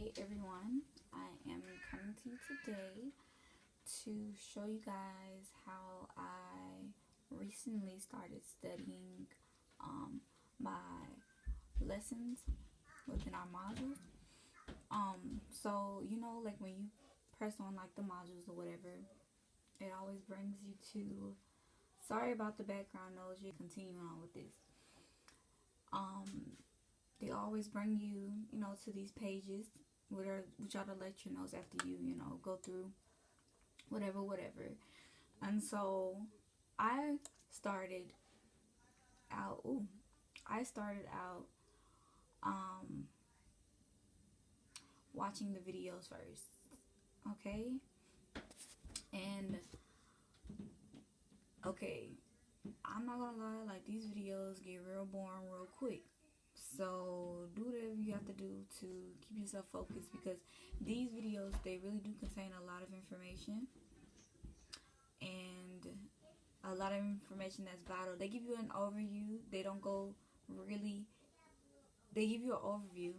Hey everyone, I am coming to you today to show you guys how I recently started studying my lessons within our modules. So like when you press on like the modules or whatever, it always brings you to. Sorry about the background noise. You continue on with this. They always bring you, to these pages, which are the lecture notes after you go through whatever. And so I started out. I started out um, watching the videos first. Okay, and okay, I'm not gonna lie. Like these videos get real boring real quick. So do whatever you have to do to keep yourself focused because these videos, they really do contain a lot of information and a lot of information that's vital. They give you an overview. They don't go really. They give you an overview.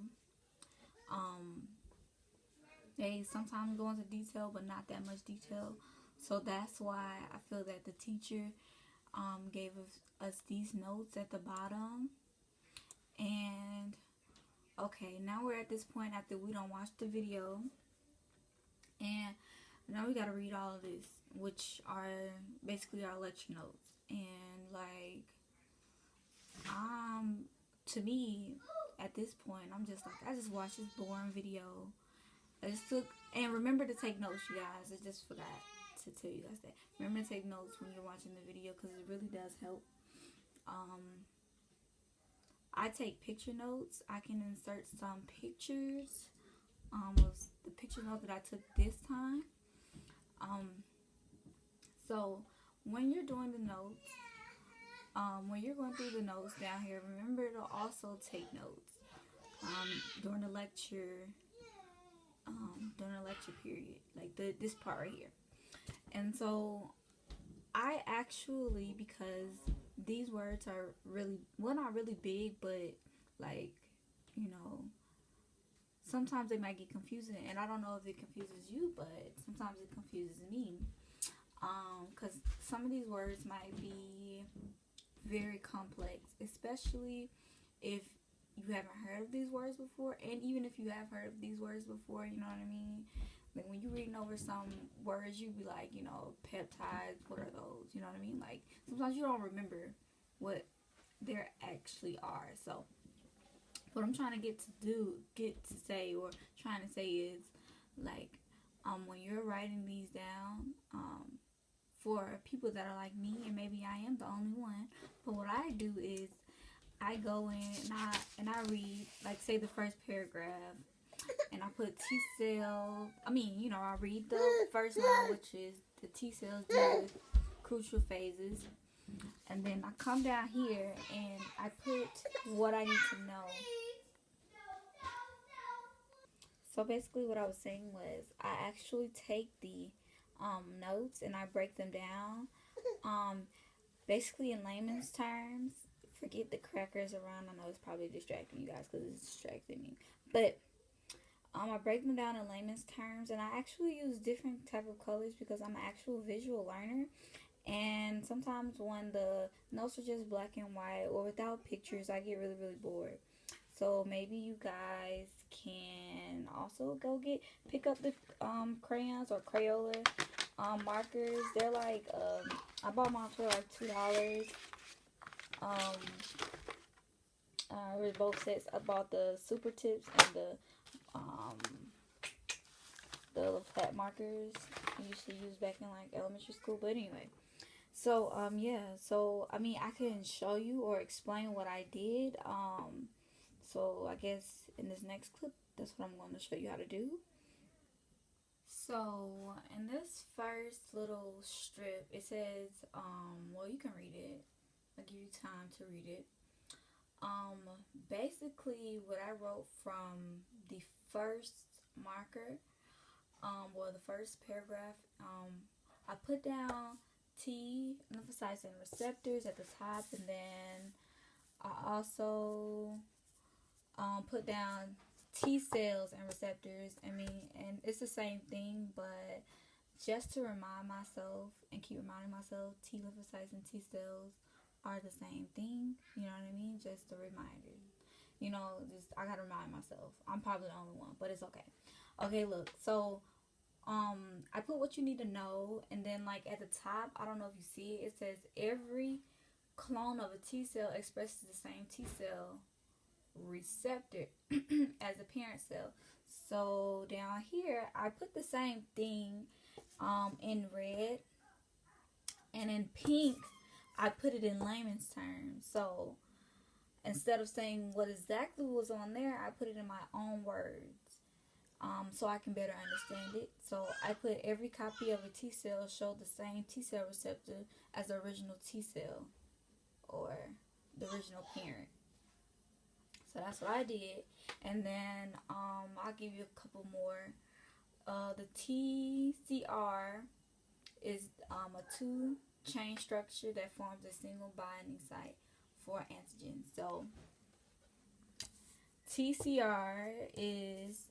They sometimes go into detail, but not that much detail. So that's why I feel that the teacher gave us these notes at the bottom. And okay, now we're at this point after we don't watch the video, and now we gotta read all of this, which are basically our lecture notes. And like, to me, at this point, I'm just like, I just watched this boring video. I just took, and remember to take notes, you guys. I just forgot to tell you guys that. Remember to take notes when you're watching the video because it really does help. I take picture notes. I can insert some pictures of the picture note that I took this time. So when you're doing the notes, when you're going through the notes down here, remember to also take notes during the lecture, period, like this part right here. And so I actually, because these words are really, well, not really big, but like, sometimes they might get confusing, and I don't know if it confuses you, but sometimes it confuses me. Because some of these words might be very complex, especially if you haven't heard of these words before, and even if you have heard of these words before, you know what I mean? Like when you're reading over some words, you be like, peptides, what are those? You know what I mean? Like sometimes you don't remember what they actually are. So what I'm trying to get to say, or trying to say is like, when you're writing these down, for people that are like me, and maybe I am the only one, but what I do is I go in and I read, like, say the first paragraph, and I put T cell. I read the first line, which is the T cells deal with crucial phases, and then I come down here and I put what I need to know. So basically, what I was saying was I actually take the notes and I break them down. Basically, in layman's terms, forget the crackers around. I know it's probably distracting you guys because it's distracting me. But I break them down in layman's terms, and I actually use different type of colors because I'm an actual visual learner. And sometimes when the notes are just black and white or without pictures, I get really, really bored. So maybe you guys can also pick up the crayons or Crayola markers. They're like, I bought mine for like $2. With both sets. I bought the super tips and the little flat markers I used to use back in like elementary school. But anyway, so so I can show you or explain what I did. So I guess in this next clip, that's what I'm going to show you how to do. So in this first little strip, it says, well, you can read it. I'll give you time to read it. Basically what I wrote from the first marker, the first paragraph, I put down T, lymphocytes and receptors at the top, and then I also put down T cells and receptors. I mean, and it's the same thing, but just to remind myself and keep reminding myself, T lymphocytes and T cells are the same thing. You know what I mean? Just a reminder. You know, just I gotta remind myself. I'm probably the only one, but it's okay. Okay, look. So, I put what you need to know, and then like at the top, I don't know if you see it. It says every clone of a T cell expresses the same T cell receptor as a parent cell. So down here, I put the same thing in red, and in pink, I put it in layman's terms. So instead of saying what exactly was on there, I put it in my own words. So I can better understand it. So I put every copy of a T cell showed the same T cell receptor as the original T cell or the original parent. So that's what I did. And then I'll give you a couple more. The TCR is a two-chain structure that forms a single binding site for antigen. So TCR is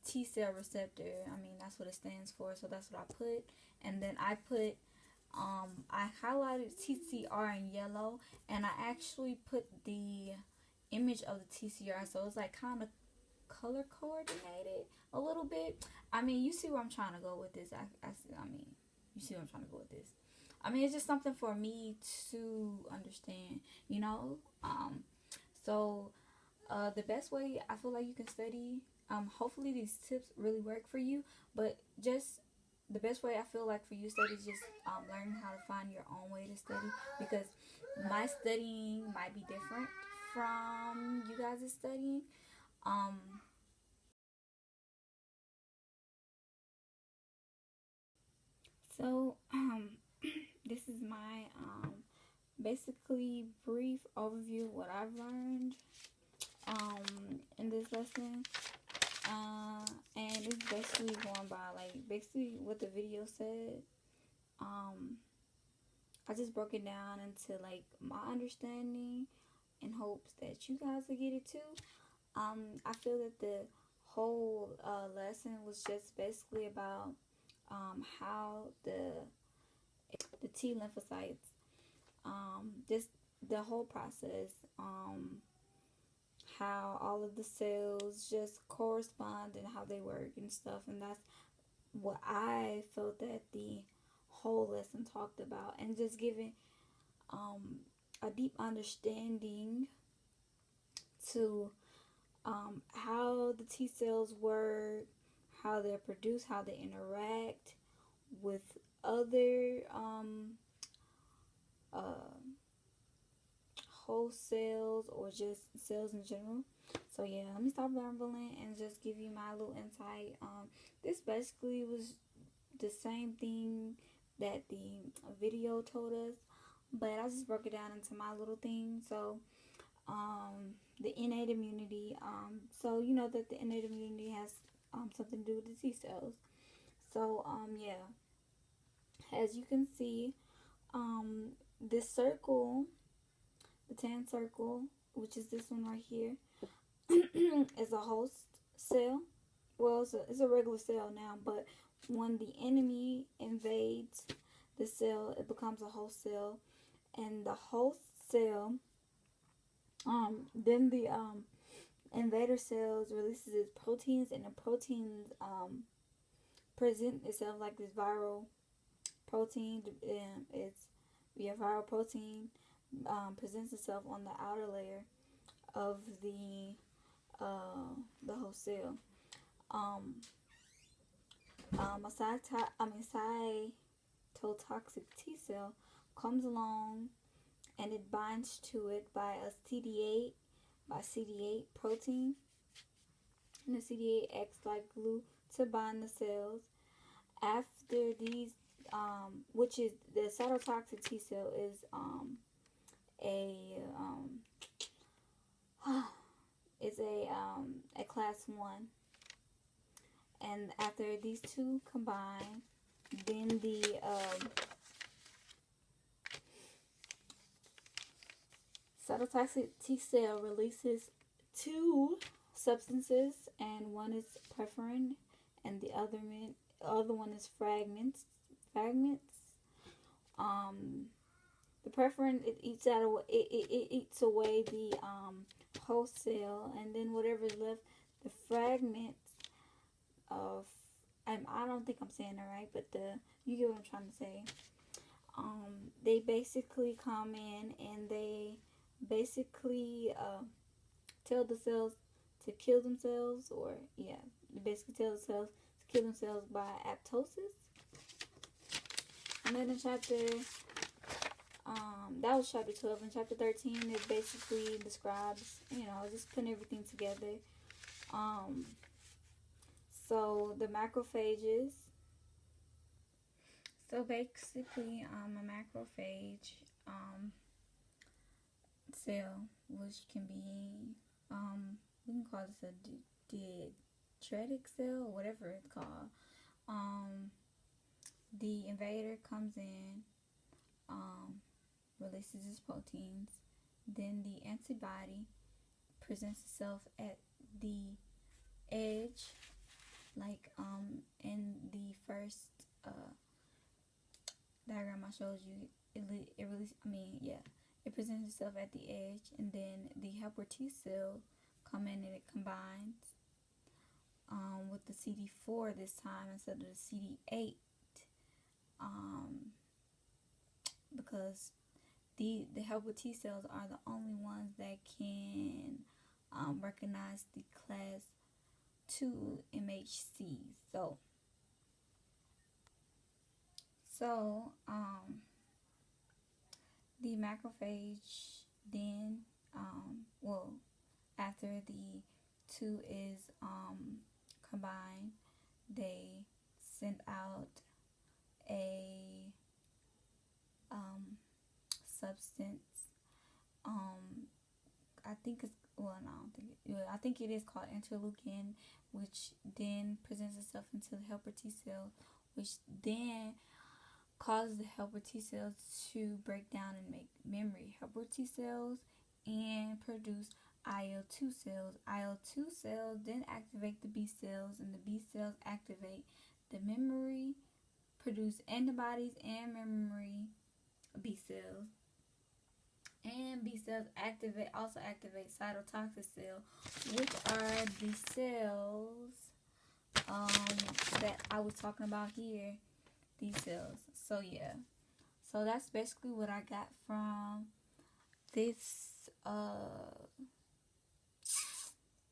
T cell receptor. I mean, that's what it stands for. So that's what I put. And then I put I highlighted TCR in yellow, and I actually put the image of the TCR, so it's like kind of color coordinated a little bit. I mean, you see where I'm trying to go with this. I mean, you see where I'm trying to go with this. I mean, it's just something for me to understand, you know. So the best way I feel like you can study, hopefully these tips really work for you, but just the best way I feel like for you to study is just learning how to find your own way to study, because my studying might be different from you guys' studying. Um, so this is my basically brief overview of what I've learned in this lesson. And it's basically going by like basically what the video said. I just broke it down into like my understanding in hopes that you guys will get it too. I feel that the whole lesson was just basically about how the T lymphocytes, just the whole process, how all of the cells just correspond and how they work and stuff, and that's what I felt that the whole lesson talked about, and just giving a deep understanding to how the T cells work, how they're produced, how they interact with other uh, whole cells or just cells in general. So yeah, let me stop rambling and just give you my little insight. This basically was the same thing that the video told us, but I just broke it down into my little thing. So the innate immunity, so you know that the innate immunity has something to do with the T cells. So yeah, as you can see, this circle, the tan circle, which is this one right here, is a host cell. Well, it's a regular cell now, but when the enemy invades the cell, it becomes a host cell, and the host cell, then the invader cells releases its proteins, and the proteins present itself like this viral protein. It's viral protein presents itself on the outer layer of the host cell. A cytotoxic T cell comes along, and it binds to it by CD8 protein, and the CD8 acts like glue to bind the cells. After these, which is the cytotoxic T cell is a is a class 1, and after these two combine, then the Cytotoxic T cell releases two substances, and one is perforin, and the other one is fragments. Fragments. The perforin, it eats away the host cell, and then whatever is left, the fragments of, I don't think I'm saying that right, but you get what I'm trying to say. They basically come in and they basically tell the cells to kill themselves, or yeah, they basically tell the cells to kill themselves by apoptosis. And then in chapter that was chapter 12. In chapter 13, it basically describes, just putting everything together. So the macrophages. So basically, a macrophage cell, which can be, we can call this a dendritic cell, or whatever it's called. The invader comes in, releases its proteins, then the antibody presents itself at the edge, like in the first diagram I showed you. It presents itself at the edge, and then the helper T cell come in and it combines with the CD4 this time instead of the CD8, because the helper T cells are the only ones that can recognize the class 2 MHC. So the macrophage then, after the 2 is combined, they send out a substance. I think it is called interleukin, which then presents itself into the helper T cell, which then causes the helper T cells to break down and make memory helper T cells and produce IL-2 cells. IL-2 cells then activate the B cells, and the B cells activate the memory, produce antibodies and memory B cells. And B cells also activate cytotoxic cells, which are the cells that I was talking about here. These cells. So yeah. So that's basically what I got from this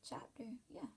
chapter. Yeah.